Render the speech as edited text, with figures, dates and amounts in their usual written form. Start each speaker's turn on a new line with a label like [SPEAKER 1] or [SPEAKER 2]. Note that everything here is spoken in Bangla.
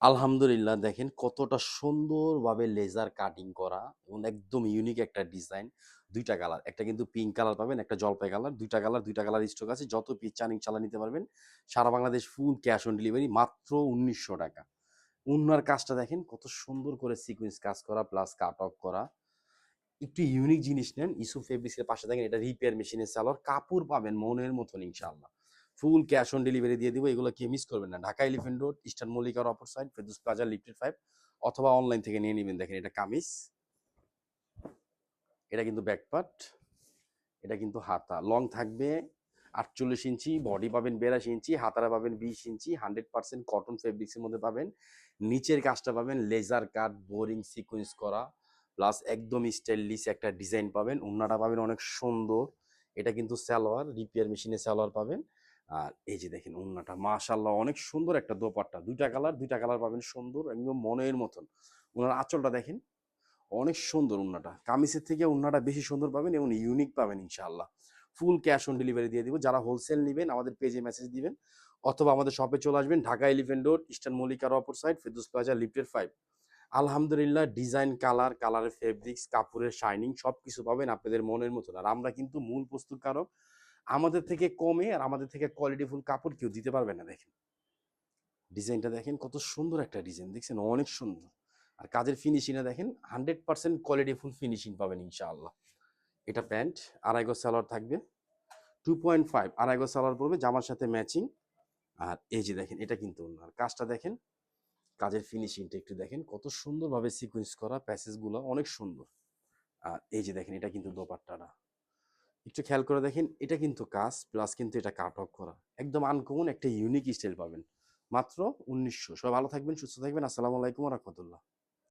[SPEAKER 1] আলহামদুলিল্লাহ দেখেন কতটা সুন্দরভাবে লেজার কাটিং করা এবং একদম ইউনিক একটা ডিজাইন। ২ টা কালার। একটা কিন্তু পিঙ্ক কালার পাবেন, একটা জলপাই কালার। ২ টা কালার স্টক আছে। যত পিস চান ইনশাআল্লাহ নিতে পারবেন। সারা Bangladesh full cash on delivery মাত্র ৳১৯০০। ওড়নার কাজটা দেখেন কত সুন্দর করে সিকোয়েন্স কাজ করা প্লাস কাট অফ করা। একটু ইউনিক জিনিস নেন। ইসুফ ফেব্রিক্স এর পাশে দেখেন এটা রিপেয়ার মেশিনের সালোয়ার। কাপড় পাবেন মনের মতন ইনশাআল্লাহ। ফুল ক্যাশ অন ডেলিভারি দিয়ে দিব। এগুলো কেউ মিস করবেন না। ঢাকা এলিফ্যান্ট রোড, ইস্টার্ন মল্লিকার অপর সাইড, ফেরদৌস প্লাজা, লিফটেড ৫ অথবা অনলাইন থেকে নিয়ে নিবেন। দেখেন এটা কামিজ, এটা কিন্তু ব্যাক পার্ট, এটা কিন্তু হাতা। লং থাকবে ৪৮ ইঞ্চি, বডি পাবেন ৮২ ইঞ্চি, হাতারা পাবেন ২০ ইঞ্চি, 100% কটন ফেব্রিক্স এর মধ্যে পাবেন। নিচের কাজটা পাবেন লেজার কাট, বোরিং সিকোয়েন্স করা প্লাস একদম স্টাইলিশ একটা ডিজাইন পাবেন। ওড়নাটা পাবেন অনেক সুন্দর। এটা কিন্তু সালোয়ার, রিপেয়ার মেশিনে সালোয়ার পাবেন। আর এই যে দেখেন ওড়নাটা মাশাআল্লাহ অনেক সুন্দর একটা দোপাট্টা। ২ টা কালার পাবেন সুন্দর একদম মনের মতন। ওনার আঁচলটা দেখেন অনেক সুন্দর ওড়নাটা। কামিজের থেকে ওড়নাটা বেশি সুন্দর পাবেন এবং ইউনিক পাবেন ইনশাআল্লাহ। ফুল ক্যাশ অন ডেলিভারি দিয়ে দিব। যারা হোলসেল নিবেন আমাদের পেজে মেসেজ দিবেন অথবা আমাদের শপে চলে আসবেন। ঢাকা এলিফ্যান্ট রোড, ইস্টার্ন মল্লিকার অপর সাইড, ফেরদৌস প্লাজা, লিফটেড ৫। আলহামদুলিল্লাহ ডিজাইন, কালার, কালারের ফেব্রিক্স, কাপড়ের শাইনিং সবকিছু পাবেন আপনাদের মনের মতন। আর আমরা কিন্তু মূল প্রস্তুতকারক। আমাদের থেকে কমে আর আমাদের থেকে কোয়ালিটিফুল কাপড় কেউ দিতে পারবে না। দেখেন ডিজাইনটা দেখেন কত সুন্দর একটা ডিজাইন দেখছেন অনেক সুন্দর। আর কাজের ফিনিশিংটা দেখেন 100% কোয়ালিটিফুল ফিনিশিং পাবেন ইনশাআল্লাহ। এটা প্যান্ট, আড়াই গজ সালোয়ার থাকবে, 2.5 আড়াই গজ সালোয়ার পড়বে জামার সাথে ম্যাচিং। আর এই যে দেখেন এটা কিন্তু ওড়না। আর কাজটা দেখেন, কাজের ফিনিশিংটা একটু দেখেন কত সুন্দরভাবে সিকোয়েন্স করা, প্যাসেজগুলো অনেক সুন্দর। আর এই যে দেখেন এটা কিন্তু দোপাট্টাটা। একটু খেয়াল করে দেখেন এটা কিন্তু কাজ প্লাস কিন্তু এটা কাট অফ করা। একদম আনকমন একটা ইউনিক স্টাইল পাবেন। মাত্র ১৯০০। সবাই ভালো থাকবেন, সুস্থ থাকবেন। আসসালামু আলাইকুম ওয়া রাহমাতুল্লাহ।